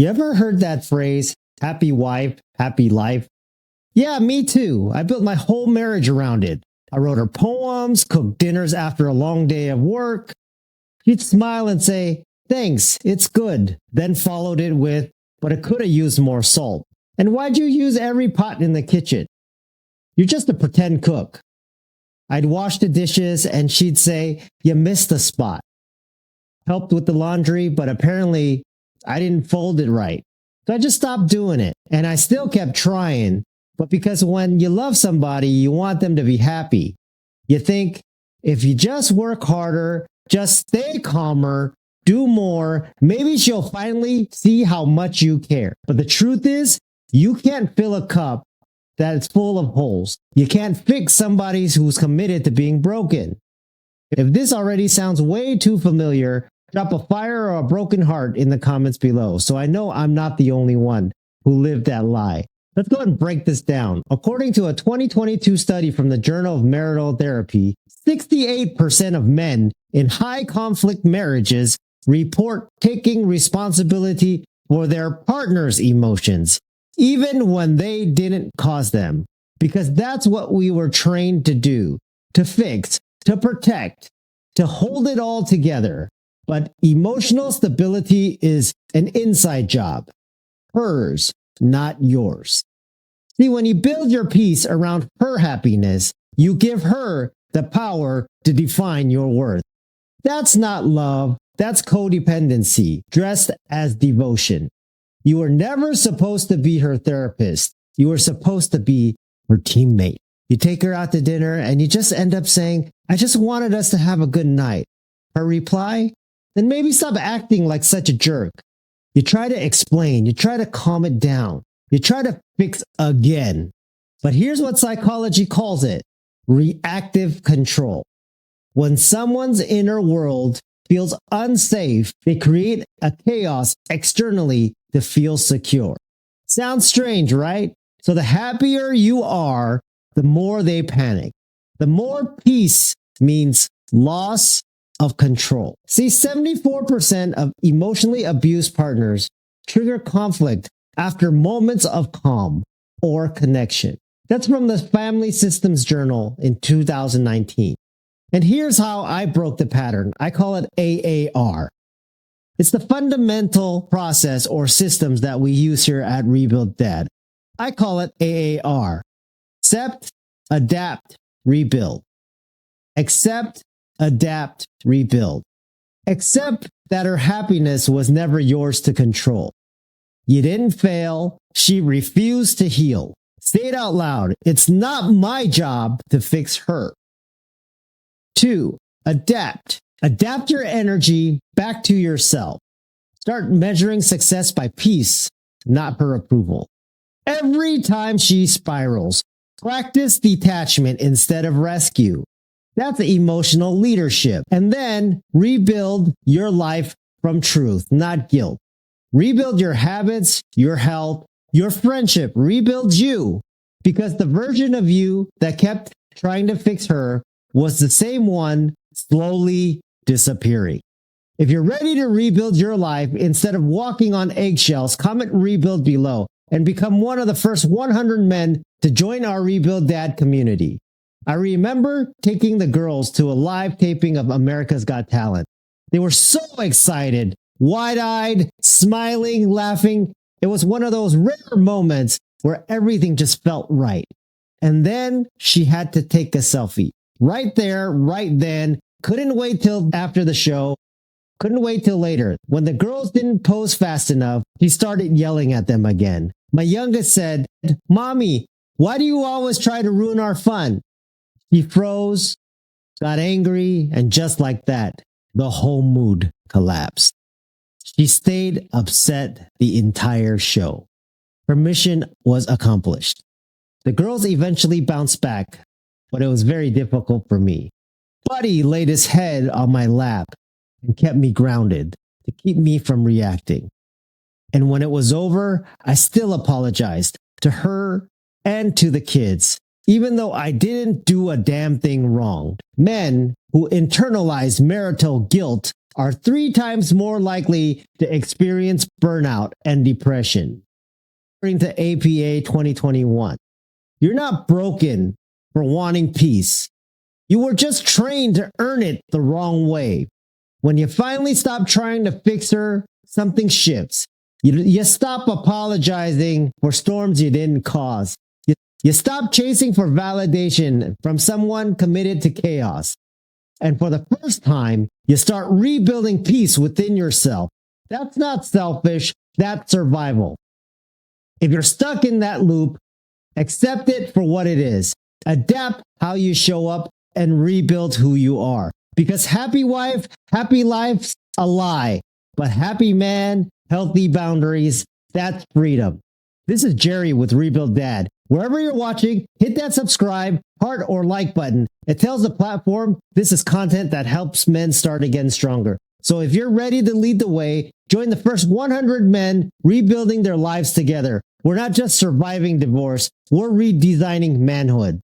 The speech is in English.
You ever heard that phrase, happy wife, happy life? Yeah, me too. I built my whole marriage around it. I wrote her poems, cooked dinners after a long day of work. She'd smile and say, thanks, it's good. Then followed it with, but it could have used more salt. And why'd you use every pot in the kitchen? You're just a pretend cook. I'd wash the dishes and she'd say, you missed a spot. Helped with the laundry, but apparently I didn't fold it right. So I just stopped doing it. And I still kept trying. But because when you love somebody, you want them to be happy. You think, if you just work harder, just stay calmer, do more, maybe she'll finally see how much you care. But the truth is, you can't fill a cup that's full of holes. You can't fix somebody who's committed to being broken. If this already sounds way too familiar, drop a fire or a broken heart in the comments below, so I know I'm not the only one who lived that lie. Let's go ahead and break this down. According to a 2022 study from the Journal of Marital Therapy, 68% of men in high conflict marriages report taking responsibility for their partner's emotions, even when they didn't cause them. Because that's what we were trained to do, to fix, to protect, to hold it all together. But emotional stability is an inside job. Hers, not yours. See, when you build your peace around her happiness, you give her the power to define your worth. That's not love, that's codependency, dressed as devotion. You were never supposed to be her therapist. You were supposed to be her teammate. You take her out to dinner and you just end up saying, I just wanted us to have a good night. Her reply? Then maybe stop acting like such a jerk. You try to explain, you try to calm it down, you try to fix again. But here's what psychology calls it: reactive control. When someone's inner world feels unsafe, they create a chaos externally to feel secure. Sounds strange, right? So the happier you are, the more they panic. The more peace means loss of control. See, 74% of emotionally abused partners trigger conflict after moments of calm or connection. That's from the Family Systems Journal in 2019. And here's how I broke the pattern. I call it AAR. It's the fundamental process or systems that we use here at Rebuild Dad. I call it AAR. Accept, adapt, rebuild. Accept, adapt, rebuild. Accept that her happiness was never yours to control. You didn't fail. She refused to heal. Say it out loud. It's not my job to fix her. 2. Adapt. Adapt your energy back to yourself. Start measuring success by peace, not her approval. Every time she spirals, practice detachment instead of rescue. That's emotional leadership. And then rebuild your life from truth, not guilt. Rebuild your habits, your health, your friendship. Rebuild you. Because the version of you that kept trying to fix her was the same one slowly disappearing. If you're ready to rebuild your life instead of walking on eggshells, comment rebuild below and become one of the first 100 men to join our Rebuild Dad community. I remember taking the girls to a live taping of America's Got Talent. They were so excited, wide-eyed, smiling, laughing. It was one of those rare moments where everything just felt right. And then she had to take a selfie. Right there, right then. Couldn't wait till after the show. Couldn't wait till later. When the girls didn't pose fast enough, he started yelling at them again. My youngest said, Mommy, why do you always try to ruin our fun? He froze, got angry, and just like that, the whole mood collapsed. She stayed upset the entire show. Her mission was accomplished. The girls eventually bounced back, but it was very difficult for me. Buddy laid his head on my lap and kept me grounded to keep me from reacting. And when it was over, I still apologized to her and to the kids, even though I didn't do a damn thing wrong. Men who internalize marital guilt are 3 times more likely to experience burnout and depression. According to APA 2021, you're not broken for wanting peace. You were just trained to earn it the wrong way. When you finally stop trying to fix her, something shifts. You stop apologizing for storms you didn't cause. You stop chasing for validation from someone committed to chaos. And for the first time, you start rebuilding peace within yourself. That's not selfish, that's survival. If you're stuck in that loop, accept it for what it is. Adapt how you show up and rebuild who you are. Because happy wife, happy life's a lie. But happy man, healthy boundaries, that's freedom. This is Jerry with Rebuild Dad. Wherever you're watching, hit that subscribe, heart, or like button. It tells the platform this is content that helps men start again stronger. So if you're ready to lead the way, join the first 100 men rebuilding their lives together. We're not just surviving divorce, we're redesigning manhood.